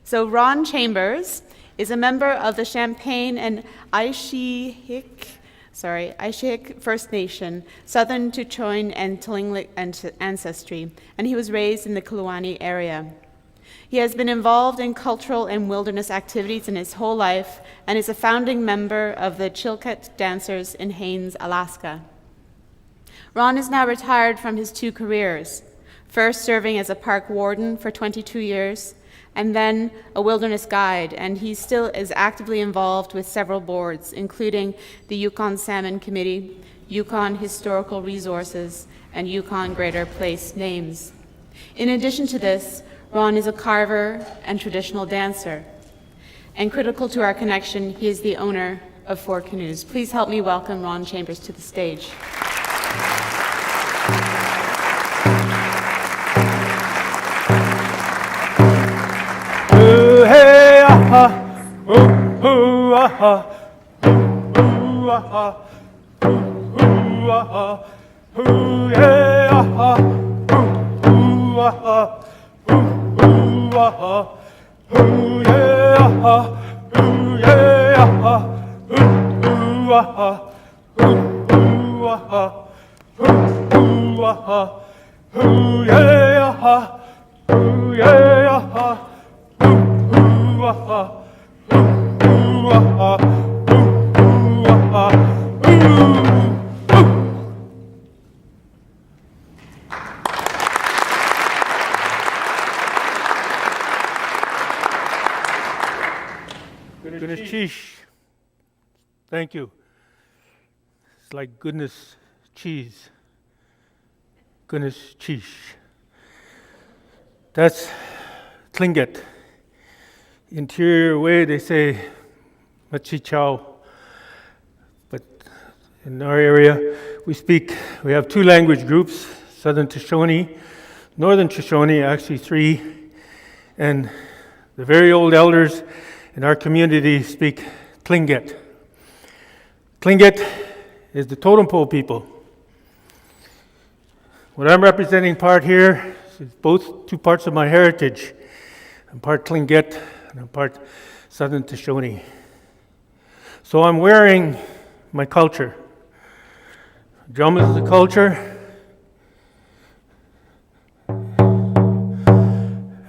So Ron Chambers is a member of the Champagne and Aishihik First Nation, Southern Tuchoin and Tlingit ancestry, and he was raised in the Kluane area. He has been involved in cultural and wilderness activities in his whole life and is a founding member of the Chilkat Dancers in Haines, Alaska. Ron is now retired from his 2 careers, first serving as a park warden for 22 years, and then a wilderness guide, and he still is actively involved with several boards, including the Yukon Salmon Committee, Yukon Historical Resources, and Yukon Greater Place Names. In addition to this, Ron is a carver and traditional dancer. And critical to our connection, he is the owner of 4 canoes. Please help me welcome Ron Chambers to the stage. Hey, aha, ooh, aha, ooh, aha, ooh, aha, ooh, hey, aha, ooh, aha. Ooh, aha, ooh, yeah, aha, ooh, yeah, aha, ooh, aha, ooh, aha, ooh, aha, ooh, yeah, aha, ooh, yeah, aha, ooh, aha, ooh, aha, ooh, aha, Goodness cheese. Thank you. It's like goodness cheese. Goodness cheese. That's Tlingit. Interior way they say machichao. But in our area we have 2 language groups, Southern Shoshone, Northern Shoshone, actually 3, and the very old elders in our community speak Tlingit. Tlingit is the totem pole people. What I'm representing part here is both 2 parts of my heritage. I'm part Tlingit and I'm part Southern Shoshone. So I'm wearing my culture. Drum is the culture.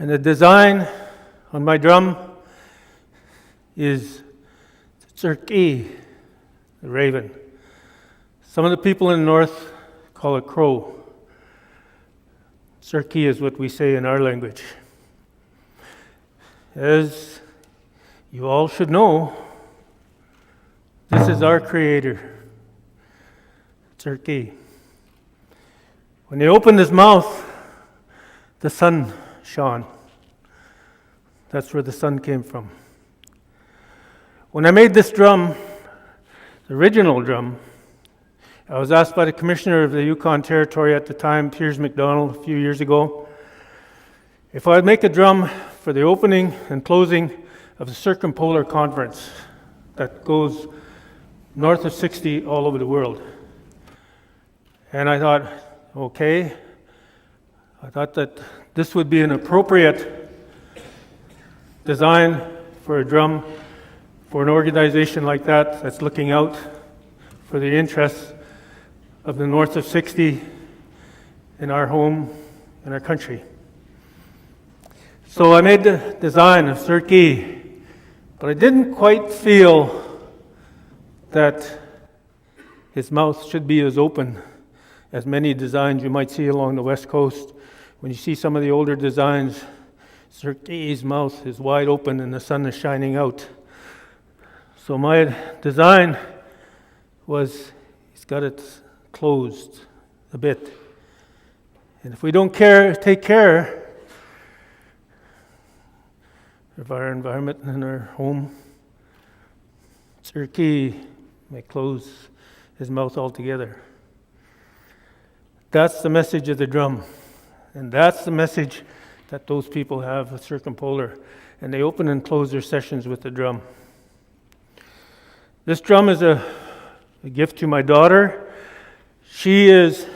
And the design on my drum is Tsirki, the raven. Some of the people in the north call it crow. Tsirki is what we say in our language. As you all should know, this is our creator, Tsirki. When he opened his mouth, the sun shone. That's where the sun came from. When I made this drum, the original drum, I was asked by the commissioner of the Yukon Territory at the time, Piers McDonald, a few years ago, if I'd make a drum for the opening and closing of the Circumpolar Conference that goes north of 60 all over the world. And I thought, okay, I thought that this would be an appropriate design for a drum for an organization like that that's looking out for the interests of the north of 60 in our home, in our country. So I made the design of Tsirki, but I didn't quite feel that his mouth should be as open as many designs you might see along the west coast. When you see some of the older designs, Tsirki's mouth is wide open and the sun is shining out. So my design was, he's got it closed a bit. And if we don't take care of our environment and our home, Tsirki may close his mouth altogether. That's the message of the drum. And that's the message that those people have with Circumpolar. And they open and close their sessions with the drum. This drum is a gift to my daughter. She is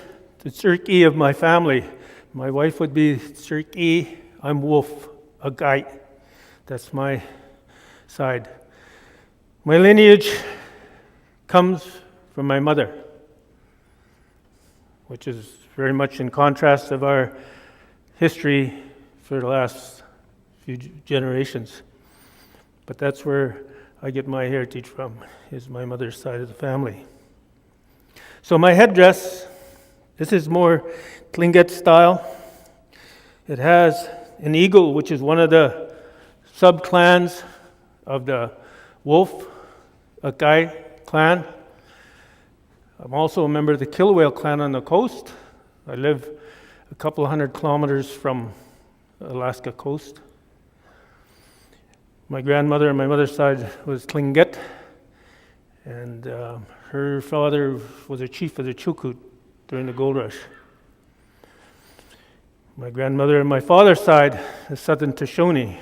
the Tsirki of my family. My wife would be Tsirki. I'm Wolf, a guy. That's my side. My lineage comes from my mother, which is very much in contrast of our history for the last few generations. But that's where I get my heritage from, is my mother's side of the family. So my headdress, this is more Tlingit style. It has an eagle, which is one of the sub-clans of the Wolf Akai clan. I'm also a member of the Kilauea clan on the coast. I live a couple of 100 kilometers from Alaska coast. My grandmother on my mother's side was Tlingit, and her father was a chief of the Chilkoot during the gold rush. My grandmother on my father's side is Southern Shoshone,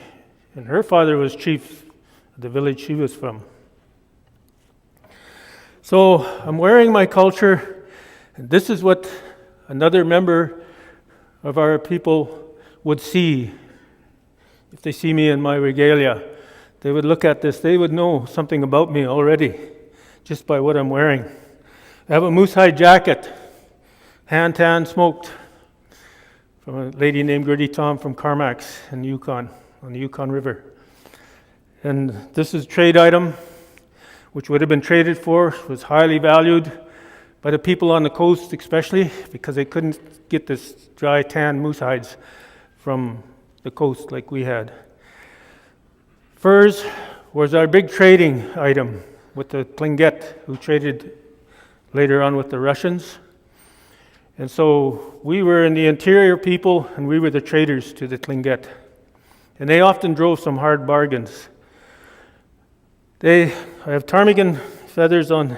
and her father was chief of the village she was from. So I'm wearing my culture, and this is what another member of our people would see if they see me in my regalia. They would look at this, they would know something about me already, just by what I'm wearing. I have a moose hide jacket, hand tan smoked, from a lady named Gertie Tom from Carmax in the Yukon, on the Yukon River. And this is a trade item, which would have been traded for, was highly valued by the people on the coast especially, because they couldn't get this dry tan moose hides from the coast like we had. Furs was our big trading item with the Tlingit, who traded later on with the Russians. And so we were in the interior people, and we were the traders to the Tlingit. And they often drove some hard bargains. I have ptarmigan feathers on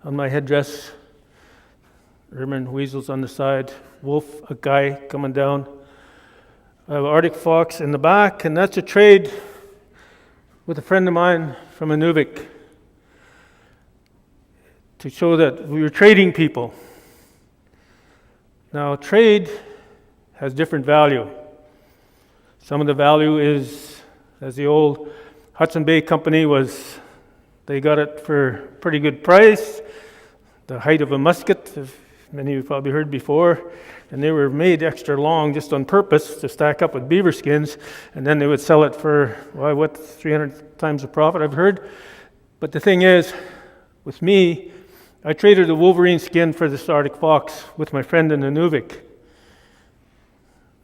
my headdress, ermine weasels on the side, wolf, a guy coming down. I have Arctic fox in the back, and that's a trade with a friend of mine from Inuvik to show that we were trading people. Now, trade has different value. Some of the value is, as the old Hudson Bay Company was, they got it for a pretty good price, the height of a musket, as many of you probably heard before, and they were made extra long just on purpose to stack up with beaver skins, and then they would sell it for, 300 times the profit, I've heard. But the thing is, with me, I traded a wolverine skin for this Arctic fox with my friend in Inuvik.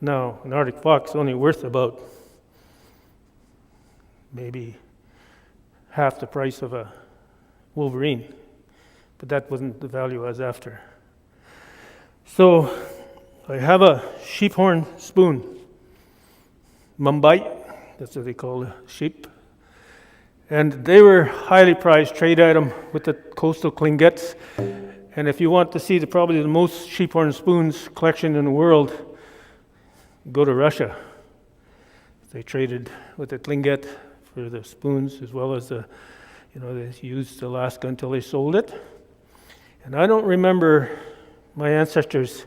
Now, an Arctic fox is only worth about maybe half the price of a wolverine, but that wasn't the value I was after. So I have a sheep horn spoon, Mumbai, that's what they call the sheep. And they were highly prized trade item with the coastal Tlingits. And if you want to see probably the most sheep horn spoons collection in the world, go to Russia. They traded with the Tlingit for the spoons, as well as they used Alaska until they sold it. And I don't remember my ancestors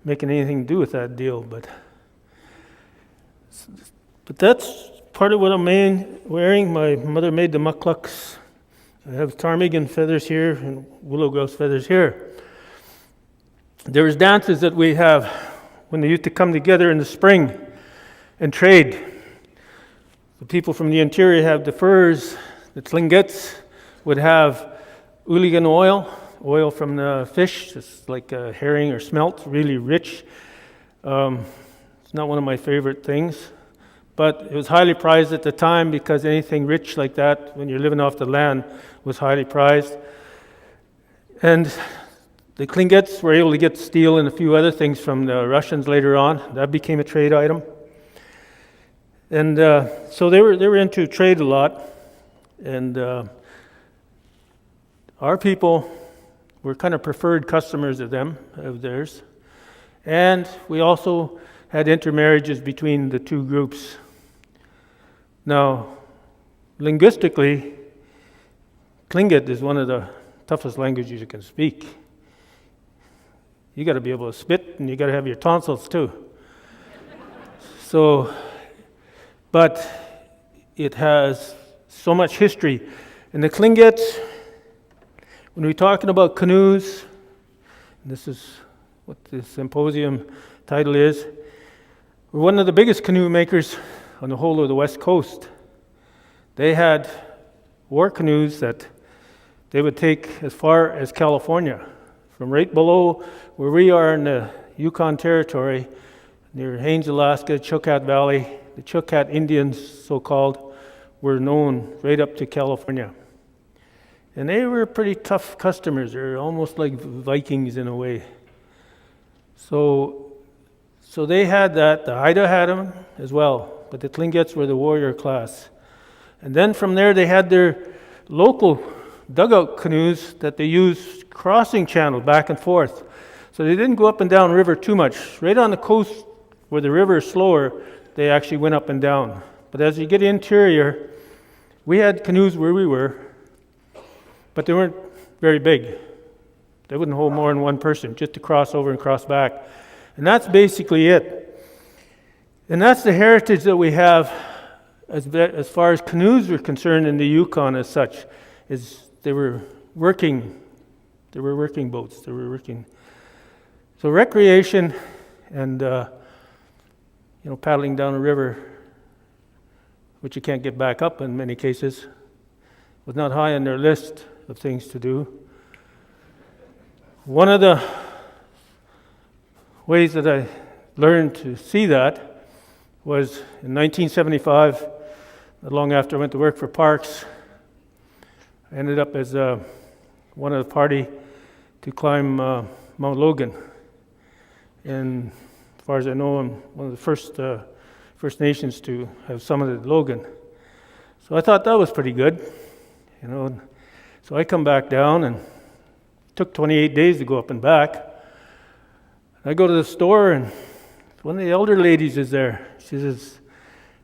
making anything to do with that deal, but that's part of what I'm wearing. My mother made the mucklucks. I have ptarmigan feathers here and willow grouse feathers here. There's dances that we have when they used to come together in the spring and trade. The people from the interior have the furs. The Tlingits would have ooligan oil from the fish. It's like a herring or smelt, really rich. It's not one of my favorite things, but it was highly prized at the time because anything rich like that, when you're living off the land, was highly prized. And the Tlingits were able to get steel and a few other things from the Russians later on. That became a trade item. And so they were into trade a lot. And our people were kind of preferred customers of theirs. And we also had intermarriages between the two groups. Now, linguistically, Tlingit is one of the toughest languages you can speak. You got to be able to spit, and you got to have your tonsils too. But it has so much history. And the Tlingits, when we're talking about canoes, and this is what the symposium title is, we're one of the biggest canoe makers on the whole of the West Coast. They had war canoes that they would take as far as California, from right below where we are in the Yukon Territory, near Haines, Alaska, Chilkat Valley. The Chilkat Indians, so-called, were known right up to California. And they were pretty tough customers. They're almost like Vikings in a way. So they had that. The Haida had them as well, but the Tlingits were the warrior class. And then from there they had their local dugout canoes that they used crossing channel back and forth. So they didn't go up and down river too much. Right on the coast where the river is slower, they actually went up and down. But as you get interior, we had canoes where we were, but they weren't very big. They wouldn't hold more than one person, just to cross over and cross back. And that's basically it. And that's the heritage that we have as far as canoes were concerned in the Yukon as such, is they were working boats. They were working. So recreation and paddling down a river, which you can't get back up in many cases, was not high on their list of things to do. One of the ways that I learned to see that was in 1975, not long after I went to work for Parks. I ended up as one of the party to climb Mount Logan. And as far as I know, I'm one of the First Nations to have summited Logan. So I thought that was pretty good, So I come back down, and it took 28 days to go up and back. I go to the store, and one of the elder ladies is there. She says,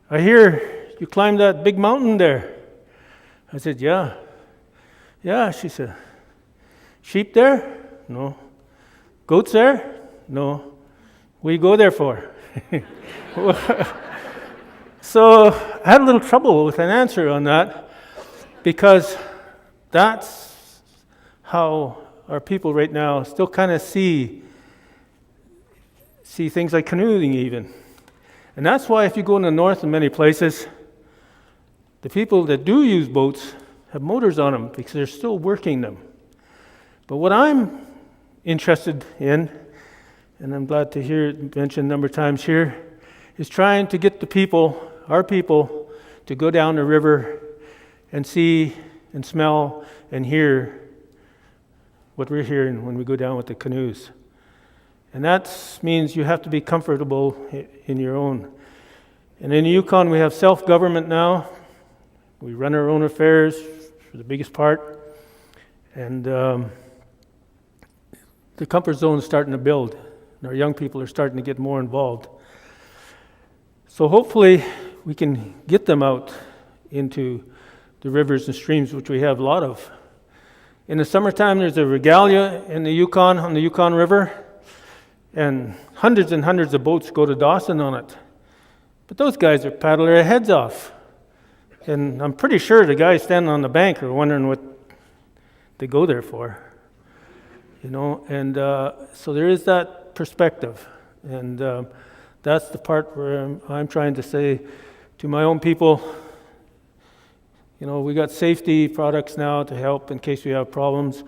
"I hear you climbed that big mountain there." I said, "Yeah." "Yeah," she said. "Sheep there?" "No." "Goats there?" "No." "What do you go there for?" So I had a little trouble with an answer on that, because that's how our people right now still kind of see things like canoeing even. And that's why if you go in the north in many places, the people that do use boats have motors on them because they're still working them. But what I'm interested in, and I'm glad to hear it mentioned a number of times here, is trying to get the people, our people, to go down the river and see and smell and hear what we're hearing when we go down with the canoes. And that means you have to be comfortable in your own. And in the Yukon, we have self-government now. We run our own affairs for the biggest part. And the comfort zone is starting to build. And our young people are starting to get more involved. So hopefully we can get them out into the rivers and streams, which we have a lot of. In the summertime, there's a regalia in the Yukon, on the Yukon River, and hundreds of boats go to Dawson on it. But those guys are paddling their heads off. And I'm pretty sure the guys standing on the bank are wondering what they go there for. And so there is that perspective. And that's the part where I'm trying to say to my own people, we got safety products now to help in case we have problems.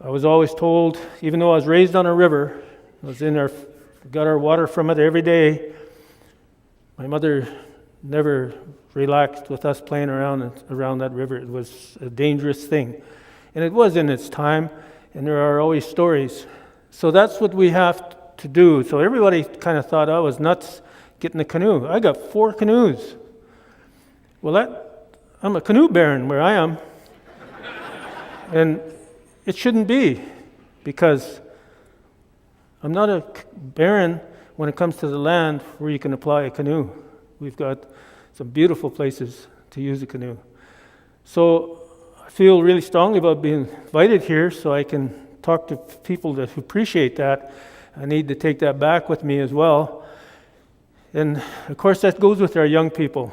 I was always told, even though I was raised on a river, got our water from it every day. My mother never relaxed with us playing around that river. It was a dangerous thing. And it was in its time, and there are always stories. So that's what we have to do. So everybody kind of thought I was nuts getting a canoe. I got 4 canoes. Well, I'm a canoe baron where I am. And it shouldn't be, because I'm not a baron when it comes to the land where you can apply a canoe. We've got some beautiful places to use a canoe. So I feel really strongly about being invited here so I can talk to people that appreciate that. I need to take that back with me as well. And of course that goes with our young people.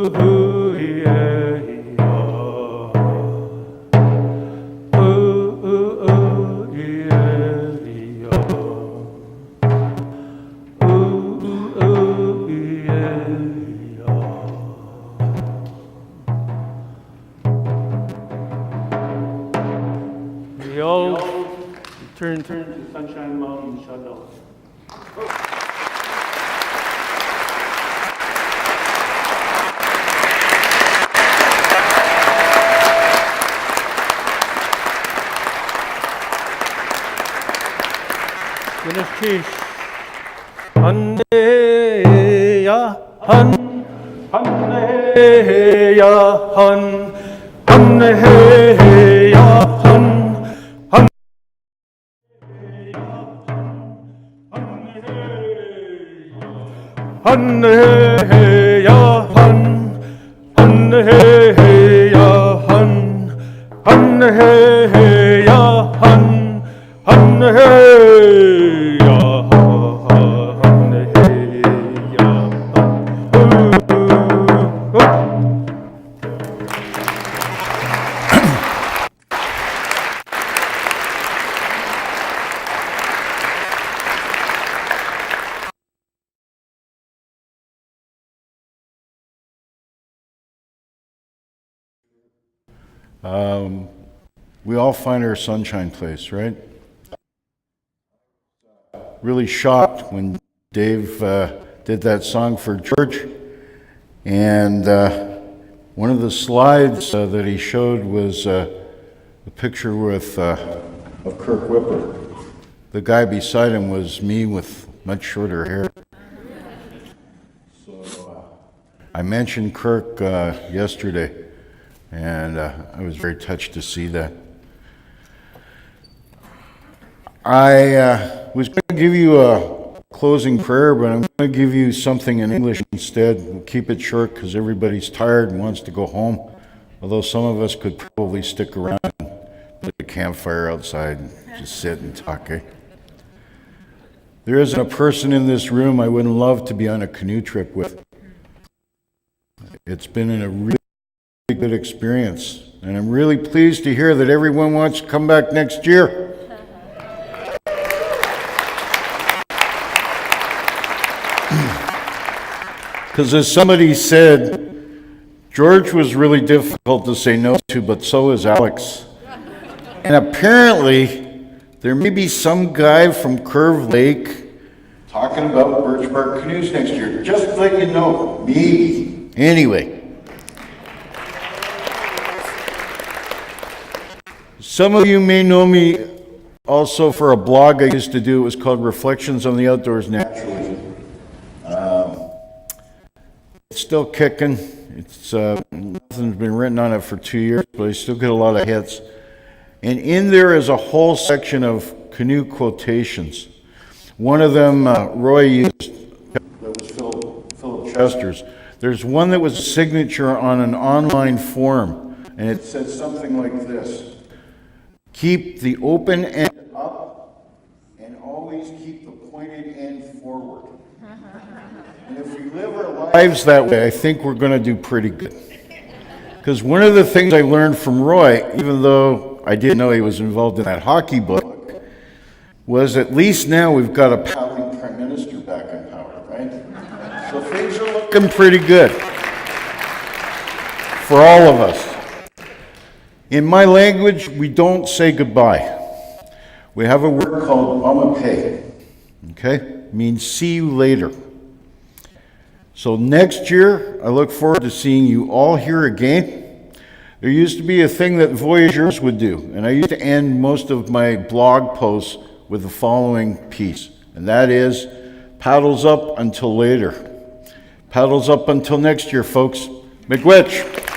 We all turn to Sunshine Mountain Shuttle. Finish cheese. Hanne ya han, hanne ya han, hanne ya han. Han he ya han, han he ya han, han he ya han, han he ya han, he ya han. We all find our sunshine place, right? Really shocked when Dave did that song for George, and one of the slides that he showed was a picture with of Kirk Whipper. The guy beside him was me with much shorter hair. So I mentioned Kirk yesterday, and I was very touched to see that. I was going to give you a closing prayer, but I'm going to give you something in English instead. We'll keep it short because everybody's tired and wants to go home, although some of us could probably stick around and put a campfire outside and just sit and talk, eh? There isn't a person in this room I wouldn't love to be on a canoe trip with. It's been a really good experience, and I'm really pleased to hear that everyone wants to come back next year. Because as somebody said, George was really difficult to say no to, but so is Alex. And apparently, there may be some guy from Curve Lake talking about birch bark canoes next year. Just to let you know, maybe. Anyway. Some of you may know me also for a blog I used to do. It was called Reflections on the Outdoors Naturally. It's still kicking. It's nothing's been written on it for 2 years, but I still get a lot of hits. And in there is a whole section of canoe quotations. One of them Roy used, that was Philip Chester's. There's one that was a signature on an online forum, and it said something like this: keep the open end up and always keep the pointed end forward. And if we live our lives that way, I think we're going to do pretty good. Because one of the things I learned from Roy, even though I didn't know he was involved in that hockey book, was at least now we've got a pouting prime minister back in power, right? So things are looking pretty good for all of us. In my language, we don't say goodbye. We have a word called amape, okay? It means see you later. So next year, I look forward to seeing you all here again. There used to be a thing that voyageurs would do, and I used to end most of my blog posts with the following piece, and that is, paddles up until later. Paddles up until next year, folks. Miigwech.